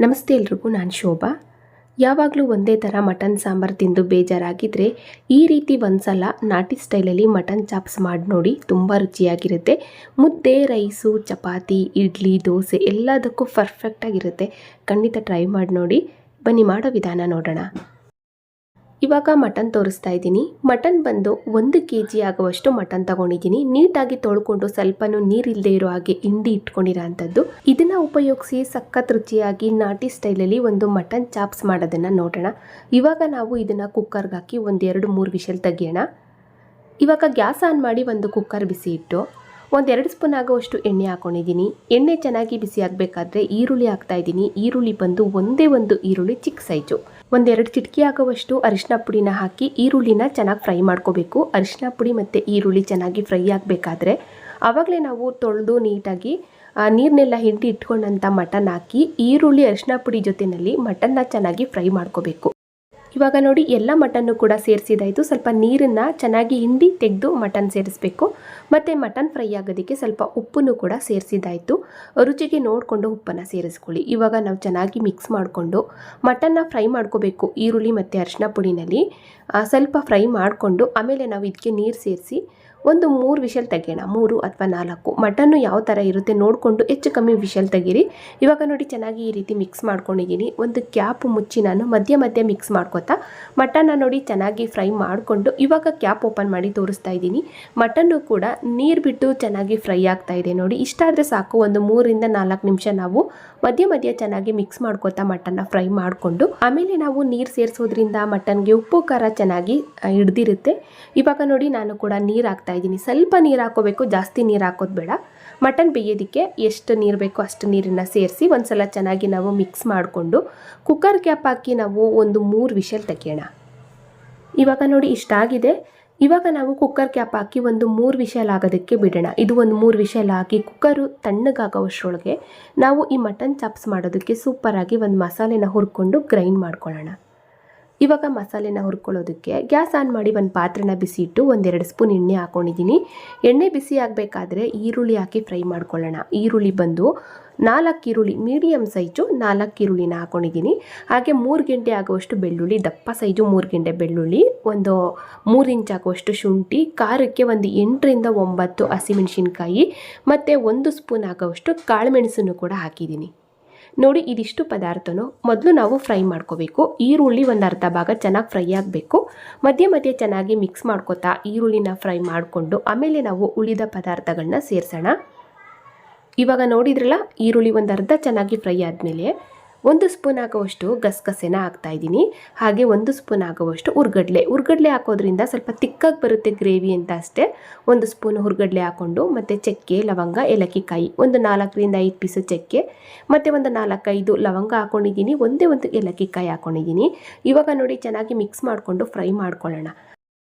ನಮಸ್ತೆ ಎಲ್ರಿಗೂ, ನಾನು ಶೋಭಾ. ಯಾವಾಗಲೂ ಒಂದೇ ಥರ ಮಟನ್ ಸಾಂಬಾರು ತಿಂದು ಬೇಜಾರಾಗಿದ್ದರೆ ಈ ರೀತಿ ಒಂದ್ಸಲ ನಾಟಿ ಸ್ಟೈಲಲ್ಲಿ ಮಟನ್ ಚಾಪ್ಸ್ ಮಾಡಿ ನೋಡಿ. ತುಂಬ ರುಚಿಯಾಗಿರುತ್ತೆ. ಮುದ್ದೆ, ರೈಸು, ಚಪಾತಿ, ಇಡ್ಲಿ, ದೋಸೆ ಎಲ್ಲದಕ್ಕೂ ಪರ್ಫೆಕ್ಟಾಗಿರುತ್ತೆ. ಖಂಡಿತ ಟ್ರೈ ಮಾಡಿ ನೋಡಿ. ಬನ್ನಿ ಮಾಡೋ ವಿಧಾನ ನೋಡೋಣ. ಇವಾಗ ಮಟನ್ ತೋರಿಸ್ತಾ ಇದ್ದೀನಿ. ಮಟನ್ ಬಂದು 1 kg ಆಗುವಷ್ಟು ಮಟನ್ ತಗೊಂಡಿದ್ದೀನಿ. ನೀಟಾಗಿ ತೊಳ್ಕೊಂಡು ಸ್ವಲ್ಪನೂ ನೀರಿಲ್ಲದೆ ಇರೋ ಹಾಗೆ ಹಿಂಡಿ ಇಟ್ಕೊಂಡಿರೋ ಅಂಥದ್ದು. ಇದನ್ನು ಉಪಯೋಗಿಸಿ ಸಖತ್ ರುಚಿಯಾಗಿ ನಾಟಿ ಸ್ಟೈಲಲ್ಲಿ ಒಂದು ಮಟನ್ ಚಾಪ್ಸ್ ಮಾಡೋದನ್ನು ನೋಡೋಣ. ಇವಾಗ ನಾವು ಇದನ್ನು ಕುಕ್ಕರ್ಗೆ ಹಾಕಿ 1-2-3 ವಿಷಲ್ ತೆಗಿಯೋಣ. ಇವಾಗ ಗ್ಯಾಸ್ ಆನ್ ಮಾಡಿ ಒಂದು ಕುಕ್ಕರ್ ಬಿಸಿ ಇಟ್ಟು 1-2 ಸ್ಪೂನ್ ಆಗುವಷ್ಟು ಎಣ್ಣೆ ಹಾಕೊಂಡಿದ್ದೀನಿ. ಎಣ್ಣೆ ಚೆನ್ನಾಗಿ ಬಿಸಿ ಆಗಬೇಕಾದ್ರೆ ಈರುಳ್ಳಿ ಹಾಕ್ತಾ ಇದ್ದೀನಿ. ಈರುಳ್ಳಿ ಬಂದು ಒಂದೇ ಒಂದು ಈರುಳ್ಳಿ ಚಿಕ್ಕ ಸೈಜು. 1-2 ಚಿಟಿಕೆ ಆಗುವಷ್ಟು ಅರಿಶಿನ ಪುಡಿನ ಹಾಕಿ ಈರುಳ್ಳಿನ ಚೆನ್ನಾಗಿ ಫ್ರೈ ಮಾಡ್ಕೋಬೇಕು. ಅರಿಶಿನ ಪುಡಿ ಮತ್ತು ಈರುಳ್ಳಿ ಚೆನ್ನಾಗಿ ಫ್ರೈ ಆಗಬೇಕಾದ್ರೆ ಆವಾಗಲೇ ನಾವು ತೊಳೆದು ನೀಟಾಗಿ ನೀರನ್ನೆಲ್ಲ ಹಿಂಡಿ ಇಟ್ಕೊಂಡಂಥ ಮಟನ್ ಹಾಕಿ ಈರುಳ್ಳಿ ಅರಿಶಿನ ಪುಡಿ ಜೊತೆಯಲ್ಲಿ ಮಟನ್ನ ಚೆನ್ನಾಗಿ ಫ್ರೈ ಮಾಡ್ಕೋಬೇಕು. ಇವಾಗ ನೋಡಿ, ಎಲ್ಲ ಮಟನ್ನು ಕೂಡ ಸೇರಿಸಿದಾಯಿತು. ಸ್ವಲ್ಪ ನೀರನ್ನು ಚೆನ್ನಾಗಿ ಹಿಂಡಿ ತೆಗೆದು ಮಟನ್ ಸೇರಿಸಬೇಕು. ಮತ್ತು ಮಟನ್ ಫ್ರೈ ಆಗೋದಕ್ಕೆ ಸ್ವಲ್ಪ ಉಪ್ಪನ್ನು ಕೂಡ ಸೇರಿಸಿದಾಯಿತು. ರುಚಿಗೆ ನೋಡಿಕೊಂಡು ಉಪ್ಪನ್ನು ಸೇರಿಸ್ಕೊಳ್ಳಿ. ಇವಾಗ ನಾವು ಚೆನ್ನಾಗಿ ಮಿಕ್ಸ್ ಮಾಡಿಕೊಂಡು ಮಟನ್ನ ಫ್ರೈ ಮಾಡ್ಕೋಬೇಕು. ಈರುಳ್ಳಿ ಮತ್ತು ಅರಿಶಿನ ಪುಡಿನಲ್ಲಿ ಸ್ವಲ್ಪ ಫ್ರೈ ಮಾಡಿಕೊಂಡು ಆಮೇಲೆ ನಾವು ಇದಕ್ಕೆ ನೀರು ಸೇರಿಸಿ 3 ವಿಷಲ್ ತೆಗೆಯೋಣ. 3 ಅಥವಾ 4. ಮಟನ್ನು ಯಾವ ಥರ ಇರುತ್ತೆ ನೋಡಿಕೊಂಡು ಹೆಚ್ಚು ಕಮ್ಮಿ ವಿಷಲ್ ತೆಗೀರಿ. ಇವಾಗ ನೋಡಿ, ಚೆನ್ನಾಗಿ ಈ ರೀತಿ ಮಿಕ್ಸ್ ಮಾಡ್ಕೊಂಡಿದ್ದೀನಿ. ಒಂದು ಕ್ಯಾಪ್ ಮುಚ್ಚಿ ನಾನು ಮಧ್ಯೆ ಮಿಕ್ಸ್ ಮಾಡ್ಕೊತಾ ಮಟನ್ನ ನೋಡಿ ಚೆನ್ನಾಗಿ ಫ್ರೈ ಮಾಡಿಕೊಂಡು ಇವಾಗ ಕ್ಯಾಪ್ ಓಪನ್ ಮಾಡಿ ತೋರಿಸ್ತಾ ಇದ್ದೀನಿ. ಮಟನ್ನು ಕೂಡ ನೀರು ಬಿಟ್ಟು ಚೆನ್ನಾಗಿ ಫ್ರೈ ಆಗ್ತಾ ಇದೆ ನೋಡಿ. ಇಷ್ಟಾದರೆ ಸಾಕು. ಒಂದು 3-4 ನಿಮಿಷ ನಾವು ಮಧ್ಯೆ ಚೆನ್ನಾಗಿ ಮಿಕ್ಸ್ ಮಾಡ್ಕೊತಾ ಮಟನ್ನ ಫ್ರೈ ಮಾಡಿಕೊಂಡು ಆಮೇಲೆ ನಾವು ನೀರು ಸೇರಿಸೋದ್ರಿಂದ ಮಟನ್ಗೆ ಉಪ್ಪು ಖಾರ ಚೆನ್ನಾಗಿ ಹಿಡ್ದಿರುತ್ತೆ. ಇವಾಗ ನೋಡಿ, ನಾನು ಕೂಡ ನೀರು ಹಾಕ್ತಾ ಇದ್ದೀನಿ. ಸ್ವಲ್ಪ ನೀರು ಹಾಕೋಬೇಕು, ಜಾಸ್ತಿ ನೀರು ಹಾಕೋದು ಬೇಡ. ಮಟನ್ ಬೇಯೋದಕ್ಕೆ ಎಷ್ಟು ನೀರು ಬೇಕೋ ಅಷ್ಟು ನೀರನ್ನು ಸೇರಿಸಿ ಒಂದ್ಸಲ ಚೆನ್ನಾಗಿ ನಾವು ಮಿಕ್ಸ್ ಮಾಡಿಕೊಂಡು ಕುಕ್ಕರ್ ಕ್ಯಾಪ್ ಹಾಕಿ ನಾವು 3 ವಿಷಲ್ ತೆಗೆಯೋಣ. ಇವಾಗ ನೋಡಿ, ಇಷ್ಟಾಗಿದೆ. ಇವಾಗ ನಾವು ಕುಕ್ಕರ್ ಕ್ಯಾಪ್ ಹಾಕಿ 3 ವಿಷಲ್ ಆಗೋದಕ್ಕೆ ಬಿಡೋಣ. ಇದು 3 ವಿಷಲ್ ಆಗಿ ಕುಕ್ಕರು ತಣ್ಣಗಾಗೋಷ್ಟರೊಳಗೆ ನಾವು ಈ ಮಟನ್ ಚಾಪ್ಸ್ ಮಾಡೋದಕ್ಕೆ ಸೂಪರಾಗಿ ಒಂದು ಮಸಾಲೆನ ಹುರ್ಕೊಂಡು ಗ್ರೈಂಡ್ ಮಾಡ್ಕೊಳ್ಳೋಣ. ಇವಾಗ ಮಸಾಲೆನ ಹುರ್ಕೊಳ್ಳೋದಕ್ಕೆ ಗ್ಯಾಸ್ ಆನ್ ಮಾಡಿ ಒಂದು ಪಾತ್ರೆನ ಬಿಸಿ ಇಟ್ಟು 1-2 ಸ್ಪೂನ್ ಎಣ್ಣೆ ಹಾಕ್ಕೊಂಡಿದ್ದೀನಿ. ಎಣ್ಣೆ ಬಿಸಿ ಆಗಬೇಕಾದ್ರೆ ಈರುಳ್ಳಿ ಹಾಕಿ ಫ್ರೈ ಮಾಡ್ಕೊಳ್ಳೋಣ. ಈರುಳ್ಳಿ ಬಂದು 4 ಈರುಳ್ಳಿ, ಮೀಡಿಯಮ್ ಸೈಜು 4 ಈರುಳ್ಳಿನ ಹಾಕ್ಕೊಂಡಿದ್ದೀನಿ. ಹಾಗೆ 3 ಗೆಡ್ಡೆ ಆಗುವಷ್ಟು ಬೆಳ್ಳುಳ್ಳಿ, ದಪ್ಪ ಸೈಜು 3 ಗೆಡ್ಡೆ ಬೆಳ್ಳುಳ್ಳಿ, ಒಂದು 3 ಇಂಚ್ ಆಗುವಷ್ಟು ಶುಂಠಿ, ಖಾರಕ್ಕೆ 8-9 ಹಸಿಮೆಣಸಿನ್ಕಾಯಿ ಮತ್ತು 1 ಸ್ಪೂನ್ ಆಗುವಷ್ಟು ಕಾಳುಮೆಣಸನ್ನು ಕೂಡ ಹಾಕಿದ್ದೀನಿ. ನೋಡಿ, ಇದಿಷ್ಟು ಪದಾರ್ಥನೂ ಮೊದಲು ನಾವು ಫ್ರೈ ಮಾಡ್ಕೋಬೇಕು. ಈರುಳ್ಳಿ ಒಂದು ಅರ್ಧ ಭಾಗ ಚೆನ್ನಾಗಿ ಫ್ರೈ ಆಗಬೇಕು. ಮಧ್ಯೆ ಚೆನ್ನಾಗಿ ಮಿಕ್ಸ್ ಮಾಡ್ಕೋತಾ ಈರುಳ್ಳಿನ ಫ್ರೈ ಮಾಡಿಕೊಂಡು ಆಮೇಲೆ ನಾವು ಉಳಿದ ಪದಾರ್ಥಗಳನ್ನ ಸೇರಿಸೋಣ. ಇವಾಗ ನೋಡಿದ್ರಲ್ಲ, ಈರುಳ್ಳಿ ಒಂದು ಅರ್ಧ ಚೆನ್ನಾಗಿ ಫ್ರೈ ಆದಮೇಲೆ 1 ಸ್ಪೂನ್ ಆಗುವಷ್ಟು ಗಸಗಸೆನ ಹಾಕ್ತಾಯಿದ್ದೀನಿ. ಹಾಗೆ 1 ಸ್ಪೂನ್ ಆಗುವಷ್ಟು ಹುರ್ಗಡ್ಲೆ ಹಾಕೋದ್ರಿಂದ ಸ್ವಲ್ಪ ತಿಕ್ಕಾಗಿ ಬರುತ್ತೆ ಗ್ರೇವಿ ಅಂತ ಅಷ್ಟೇ. 1 ಸ್ಪೂನ್ ಹುರ್ಗಡ್ಲೆ ಹಾಕ್ಕೊಂಡು ಮತ್ತು ಚಕ್ಕೆ, ಲವಂಗ, ಏಲಕ್ಕಿಕಾಯಿ, ಒಂದು 4-5 ಪೀಸು ಚಕ್ಕೆ ಮತ್ತು ಒಂದು 4-5 ಲವಂಗ ಹಾಕ್ಕೊಂಡಿದ್ದೀನಿ. ಒಂದೇ ಒಂದು ಏಲಕ್ಕಿಕಾಯಿ ಹಾಕ್ಕೊಂಡಿದ್ದೀನಿ. ಇವಾಗ ನೋಡಿ, ಚೆನ್ನಾಗಿ ಮಿಕ್ಸ್ ಮಾಡಿಕೊಂಡು ಫ್ರೈ ಮಾಡ್ಕೊಳ್ಳೋಣ.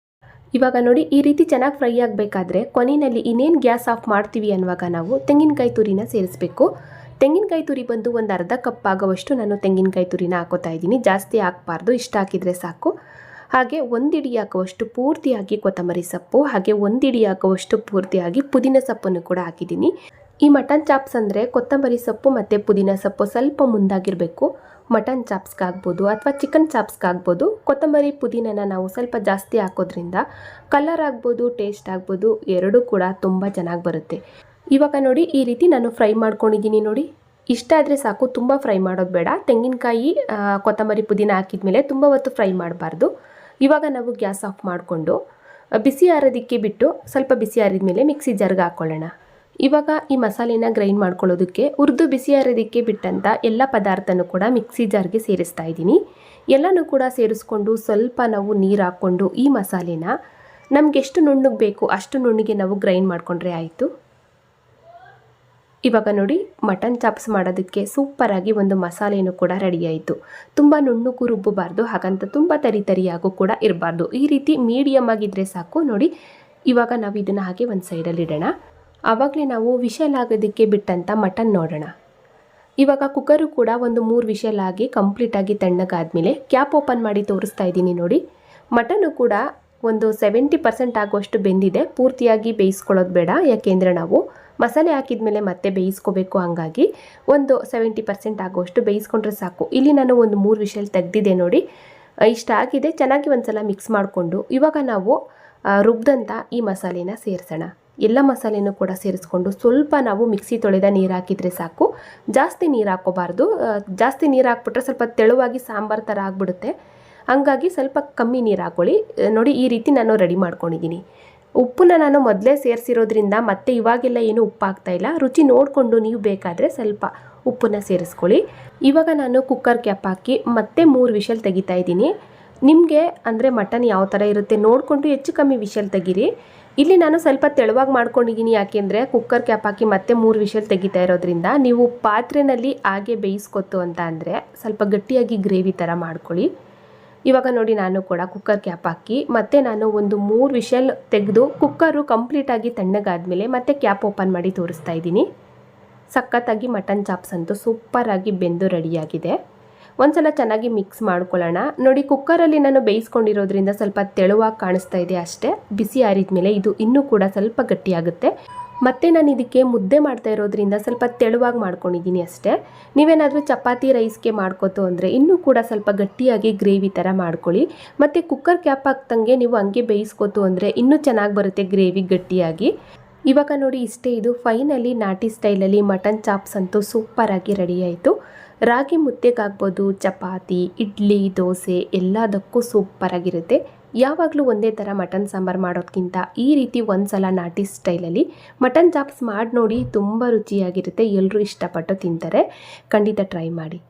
ಇವಾಗ ನೋಡಿ, ಈ ರೀತಿ ಚೆನ್ನಾಗಿ ಫ್ರೈ ಆಗಬೇಕಾದ್ರೆ ಕೊನೆಯಲ್ಲಿ ಇನ್ನೇನು ಗ್ಯಾಸ್ ಆಫ್ ಮಾಡ್ತೀವಿ ಅನ್ನುವಾಗ ನಾವು ತೆಂಗಿನಕಾಯಿ ತುರಿನ ಸೇರಿಸಬೇಕು. ತೆಂಗಿನಕಾಯಿ ತುರಿ ಬಂದು ಒಂದು ಅರ್ಧ ಕಪ್ ಆಗುವಷ್ಟು ನಾನು ತೆಂಗಿನಕಾಯಿ ತುರಿನ ಹಾಕೋತಾ ಇದ್ದೀನಿ. ಜಾಸ್ತಿ ಹಾಕಬಾರ್ದು, ಇಷ್ಟ ಹಾಕಿದರೆ ಸಾಕು. ಹಾಗೆ 1 ಹಿಡಿ ಹಾಕುವಷ್ಟು ಪೂರ್ತಿಯಾಗಿ ಕೊತ್ತಂಬರಿ ಸೊಪ್ಪು, ಹಾಗೆ 1 ಹಿಡಿ ಹಾಕುವಷ್ಟು ಪೂರ್ತಿಯಾಗಿ ಪುದೀನ ಸೊಪ್ಪನ್ನು ಕೂಡ ಹಾಕಿದ್ದೀನಿ. ಈ ಮಟನ್ ಚಾಪ್ಸ್ ಅಂದರೆ ಕೊತ್ತಂಬರಿ ಸೊಪ್ಪು ಮತ್ತು ಪುದೀನ ಸೊಪ್ಪು ಸ್ವಲ್ಪ ಮುಂದಾಗಿರಬೇಕು. ಮಟನ್ ಚಾಪ್ಸ್ಗಾಗ್ಬೋದು ಅಥವಾ ಚಿಕನ್ ಚಾಪ್ಸ್ಗಾಗ್ಬೋದು. ಕೊತ್ತಂಬರಿ ಪುದೀನನ ನಾವು ಸ್ವಲ್ಪ ಜಾಸ್ತಿ ಹಾಕೋದ್ರಿಂದ ಕಲರ್ ಆಗ್ಬೋದು, ಟೇಸ್ಟ್ ಆಗ್ಬೋದು, ಎರಡೂ ಕೂಡ ತುಂಬ ಚೆನ್ನಾಗಿ ಬರುತ್ತೆ. ಇವಾಗ ನೋಡಿ, ಈ ರೀತಿ ನಾನು ಫ್ರೈ ಮಾಡ್ಕೊಂಡಿದ್ದೀನಿ ನೋಡಿ. ಇಷ್ಟ ಆದರೆ ಸಾಕು, ತುಂಬ ಫ್ರೈ ಮಾಡೋದು ಬೇಡ. ತೆಂಗಿನಕಾಯಿ, ಕೊತ್ತಂಬರಿ ಪುದೀನ ಹಾಕಿದ್ಮೇಲೆ ತುಂಬ ಹೊತ್ತು ಫ್ರೈ ಮಾಡಬಾರ್ದು. ಇವಾಗ ನಾವು ಗ್ಯಾಸ್ ಆಫ್ ಮಾಡಿಕೊಂಡು ಬಿಸಿ ಆರೋದಕ್ಕೆ ಬಿಟ್ಟು ಸ್ವಲ್ಪ ಬಿಸಿ ಆರಿದ ಮಿಕ್ಸಿ ಜಾರ್ಗೆ ಹಾಕ್ಕೊಳ್ಳೋಣ. ಇವಾಗ ಈ ಮಸಾಲೆನ ಗ್ರೈಂಡ್ ಮಾಡ್ಕೊಳ್ಳೋದಕ್ಕೆ ಬಿಸಿ ಆರೋದಕ್ಕೆ ಬಿಟ್ಟಂಥ ಎಲ್ಲ ಪದಾರ್ಥನೂ ಕೂಡ ಮಿಕ್ಸಿ ಜಾರ್ಗೆ ಸೇರಿಸ್ತಾ ಇದ್ದೀನಿ. ಎಲ್ಲನೂ ಕೂಡ ಸೇರಿಸ್ಕೊಂಡು ಸ್ವಲ್ಪ ನಾವು ನೀರು ಹಾಕ್ಕೊಂಡು ಈ ಮಸಾಲೆನ ನಮ್ಗೆ ಎಷ್ಟು ನುಣ್ಣಗೆ ಬೇಕು ಅಷ್ಟು ನುಣ್ಣಗೆ ನಾವು ಗ್ರೈಂಡ್ ಮಾಡಿಕೊಂಡ್ರೆ ಆಯಿತು. ಇವಾಗ ನೋಡಿ, ಮಟನ್ ಚಾಪ್ಸ್ ಮಾಡೋದಕ್ಕೆ ಸೂಪರಾಗಿ ಒಂದು ಮಸಾಲೆನೂ ಕೂಡ ರೆಡಿ ಆಯಿತು. ತುಂಬ ನುಣ್ಣಗೂ ರುಬ್ಬಬಾರ್ದು, ಹಾಗಂತ ತುಂಬ ತರಿಯಾಗೂ ಕೂಡ ಇರಬಾರ್ದು. ಈ ರೀತಿ ಮೀಡಿಯಮ್ ಆಗಿದ್ದರೆ ಸಾಕು. ನೋಡಿ, ಇವಾಗ ನಾವು ಇದನ್ನು ಹಾಗೆ ಒಂದು ಸೈಡಲ್ಲಿ ಇಡೋಣ. ಆವಾಗಲೇ ನಾವು ವಿಷಲ್ ಆಗೋದಕ್ಕೆ ಬಿಟ್ಟಂಥ ಮಟನ್ ನೋಡೋಣ. ಇವಾಗ ಕುಕ್ಕರು ಕೂಡ 3 ವಿಷಲ್ ಆಗಿ ಕಂಪ್ಲೀಟಾಗಿ ತಣ್ಣಗಾದ್ಮೇಲೆ ಕ್ಯಾಪ್ ಓಪನ್ ಮಾಡಿ ತೋರಿಸ್ತಾ ಇದ್ದೀನಿ ನೋಡಿ. ಮಟನ್ನು ಕೂಡ ಒಂದು 70% ಆಗುವಷ್ಟು ಬೆಂದಿದೆ. ಪೂರ್ತಿಯಾಗಿ ಬೇಯಿಸ್ಕೊಳ್ಳೋದು ಬೇಡ, ಯಾಕೆಂದರೆ ನಾವು ಮಸಾಲೆ ಹಾಕಿದ ಮೇಲೆ ಮತ್ತೆ ಬೇಯಿಸ್ಕೋಬೇಕು. ಹಂಗಾಗಿ ಒಂದು 70% ಆಗುವಷ್ಟು ಬೇಯಿಸ್ಕೊಂಡ್ರೆ ಸಾಕು. ಇಲ್ಲಿ ನಾನು ಒಂದು 3 ವಿಷಲ್ ತೆಗೆದಿದೆ ನೋಡಿ. ಇಷ್ಟ ಆಗಿದೆ. ಚೆನ್ನಾಗಿ ಒಂದ್ಸಲ ಮಿಕ್ಸ್ ಮಾಡಿಕೊಂಡು ಇವಾಗ ನಾವು ರುಬ್ದಂಥ ಈ ಮಸಾಲೆನ ಸೇರಿಸೋಣ. ಎಲ್ಲ ಮಸಾಲೆನೂ ಕೂಡ ಸೇರಿಸ್ಕೊಂಡು ಸ್ವಲ್ಪ ನಾವು ಮಿಕ್ಸಿ ತೊಳೆದ ನೀರು ಹಾಕಿದರೆ ಸಾಕು. ಜಾಸ್ತಿ ನೀರು ಹಾಕೋಬಾರ್ದು. ಜಾಸ್ತಿ ನೀರು ಹಾಕ್ಬಿಟ್ರೆ ಸ್ವಲ್ಪ ತೆಳುವಾಗಿ ಸಾಂಬಾರು ಥರ ಆಗಿಬಿಡುತ್ತೆ. ಹಂಗಾಗಿ ಸ್ವಲ್ಪ ಕಮ್ಮಿ ನೀರು ಹಾಕ್ಕೊಳ್ಳಿ. ನೋಡಿ ಈ ರೀತಿ ನಾನು ರೆಡಿ ಮಾಡ್ಕೊಂಡಿದ್ದೀನಿ. ಉಪ್ಪನ್ನ ನಾನು ಮೊದಲೇ ಸೇರಿಸಿರೋದ್ರಿಂದ ಮತ್ತೆ ಇವಾಗೆಲ್ಲ ಏನು ಉಪ್ಪು ಹಾಕ್ತಾಯಿಲ್ಲ. ರುಚಿ ನೋಡಿಕೊಂಡು ನೀವು ಬೇಕಾದರೆ ಸ್ವಲ್ಪ ಉಪ್ಪನ್ನ ಸೇರಿಸ್ಕೊಳ್ಳಿ. ಇವಾಗ ನಾನು ಕುಕ್ಕರ್ ಕ್ಯಾಪ್ ಹಾಕಿ ಮತ್ತೆ 3 ವಿಷಲ್ ತೆಗಿತಾ ಇದ್ದೀನಿ. ನಿಮಗೆ ಅಂದರೆ ಮಟನ್ ಯಾವ ಥರ ಇರುತ್ತೆ ನೋಡಿಕೊಂಡು ಹೆಚ್ಚು ಕಮ್ಮಿ ವಿಷಲ್ ತೆಗೀರಿ. ಇಲ್ಲಿ ನಾನು ಸ್ವಲ್ಪ ತೆಳುವಾಗಿ ಮಾಡ್ಕೊಂಡಿದ್ದೀನಿ. ಯಾಕೆಂದರೆ ಕುಕ್ಕರ್ ಕ್ಯಾಪ್ ಹಾಕಿ ಮತ್ತೆ 3 ವಿಷಲ್ ತೆಗಿತಾ ಇರೋದ್ರಿಂದ ನೀವು ಪಾತ್ರೆಯಲ್ಲಿ ಹಾಗೆ ಬೇಯಿಸ್ಕೊತು ಅಂತ ಅಂದರೆ ಸ್ವಲ್ಪ ಗಟ್ಟಿಯಾಗಿ ಗ್ರೇವಿ ಥರ ಮಾಡ್ಕೊಳ್ಳಿ. ಇವಾಗ ನೋಡಿ ನಾನು ಕೂಡ ಕುಕ್ಕರ್ ಕ್ಯಾಪ್ ಹಾಕಿ ಮತ್ತೆ ನಾನು ಒಂದು 3 ವಿಷಲ್ ತೆಗೆದು ಕುಕ್ಕರು ಕಂಪ್ಲೀಟಾಗಿ ತಣ್ಣಗಾದ್ಮೇಲೆ ಮತ್ತೆ ಕ್ಯಾಪ್ ಓಪನ್ ಮಾಡಿ ತೋರಿಸ್ತಾ ಇದ್ದೀನಿ. ಸಖತ್ತಾಗಿ ಮಟನ್ ಚಾಪ್ಸ್ ಅಂತೂ ಸೂಪರಾಗಿ ಬೆಂದು ರೆಡಿಯಾಗಿದೆ. ಒಂದ್ಸಲ ಚೆನ್ನಾಗಿ ಮಿಕ್ಸ್ ಮಾಡ್ಕೊಳ್ಳೋಣ. ನೋಡಿ ಕುಕ್ಕರಲ್ಲಿ ನಾನು ಬೇಯಿಸ್ಕೊಂಡಿರೋದ್ರಿಂದ ಸ್ವಲ್ಪ ತೆಳುವಾಗಿ ಕಾಣಿಸ್ತಾ ಇದೆ ಅಷ್ಟೇ. ಬಿಸಿ ಆರಿದ ಮೇಲೆ ಇದು ಇನ್ನೂ ಕೂಡ ಸ್ವಲ್ಪ ಗಟ್ಟಿಯಾಗುತ್ತೆ. ಮತ್ತು ನಾನು ಇದಕ್ಕೆ ಮುದ್ದೆ ಮಾಡ್ತಾ ಇರೋದ್ರಿಂದ ಸ್ವಲ್ಪ ತೆಳುವಾಗಿ ಮಾಡ್ಕೊಂಡಿದ್ದೀನಿ ಅಷ್ಟೇ. ನೀವೇನಾದರೂ ಚಪಾತಿ ರೈಸ್ಗೆ ಮಾಡ್ಕೋತು ಅಂದರೆ ಇನ್ನೂ ಕೂಡ ಸ್ವಲ್ಪ ಗಟ್ಟಿಯಾಗಿ ಗ್ರೇವಿ ಥರ ಮಾಡ್ಕೊಳ್ಳಿ. ಮತ್ತು ಕುಕ್ಕರ್ ಕ್ಯಾಪ್ ಹಾಕ್ದಂಗೆ ನೀವು ಹಂಗೆ ಬೇಯಿಸ್ಕೋತು ಅಂದರೆ ಇನ್ನೂ ಚೆನ್ನಾಗಿ ಬರುತ್ತೆ ಗ್ರೇವಿ ಗಟ್ಟಿಯಾಗಿ. ಇವಾಗ ನೋಡಿ ಇಷ್ಟೇ, ಇದು ಫೈನಲಿ ನಾಟಿ ಸ್ಟೈಲಲ್ಲಿ ಮಟನ್ ಚಾಪ್ಸ್ ಅಂತೂ ಸೂಪರಾಗಿ ರೆಡಿ ಆಯಿತು. ರಾಗಿ ಮುದ್ದೆಗಾಗ್ಬೋದು, ಚಪಾತಿ, ಇಡ್ಲಿ, ದೋಸೆ ಎಲ್ಲದಕ್ಕೂ ಸೂಪರಾಗಿರುತ್ತೆ. ಯಾವಾಗಲೂ ಒಂದೇ ಥರ ಮಟನ್ ಸಾಂಬಾರು ಮಾಡೋದಕ್ಕಿಂತ ಈ ರೀತಿ ಒಂದ್ಸಲ ನಾಟಿ ಸ್ಟೈಲಲ್ಲಿ ಮಟನ್ ಚಾಪ್ಸ್ ಮಾಡಿ ನೋಡಿ, ತುಂಬ ರುಚಿಯಾಗಿರುತ್ತೆ. ಎಲ್ಲರೂ ಇಷ್ಟಪಟ್ಟು ತಿಂತಾರೆ. ಖಂಡಿತ ಟ್ರೈ ಮಾಡಿ.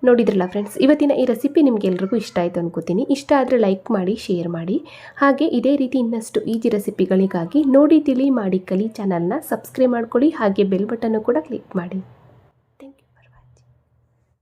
ನೋಡಿದ್ರಲ್ಲ ಫ್ರೆಂಡ್ಸ್, ಇವತ್ತಿನ ಈ ರೆಸಿಪಿ ನಿಮಗೆಲ್ರಿಗೂ ಇಷ್ಟ ಆಯಿತು ಅನ್ಕೋತೀನಿ. ಇಷ್ಟ ಆದರೆ ಲೈಕ್ ಮಾಡಿ, ಶೇರ್ ಮಾಡಿ. ಹಾಗೆ ಇದೇ ರೀತಿ ಇನ್ನಷ್ಟು ಈಜಿ ರೆಸಿಪಿಗಳಿಗಾಗಿ ನೋಡಿ ತಿಳಿ ಮಾಡಿ ಕಲಿ ಚಾನಲ್ನ ಸಬ್ಸ್ಕ್ರೈಬ್ ಮಾಡ್ಕೊಳ್ಳಿ. ಹಾಗೆ ಬೆಲ್ ಬಟನ್ನು ಕೂಡ ಕ್ಲಿಕ್ ಮಾಡಿ.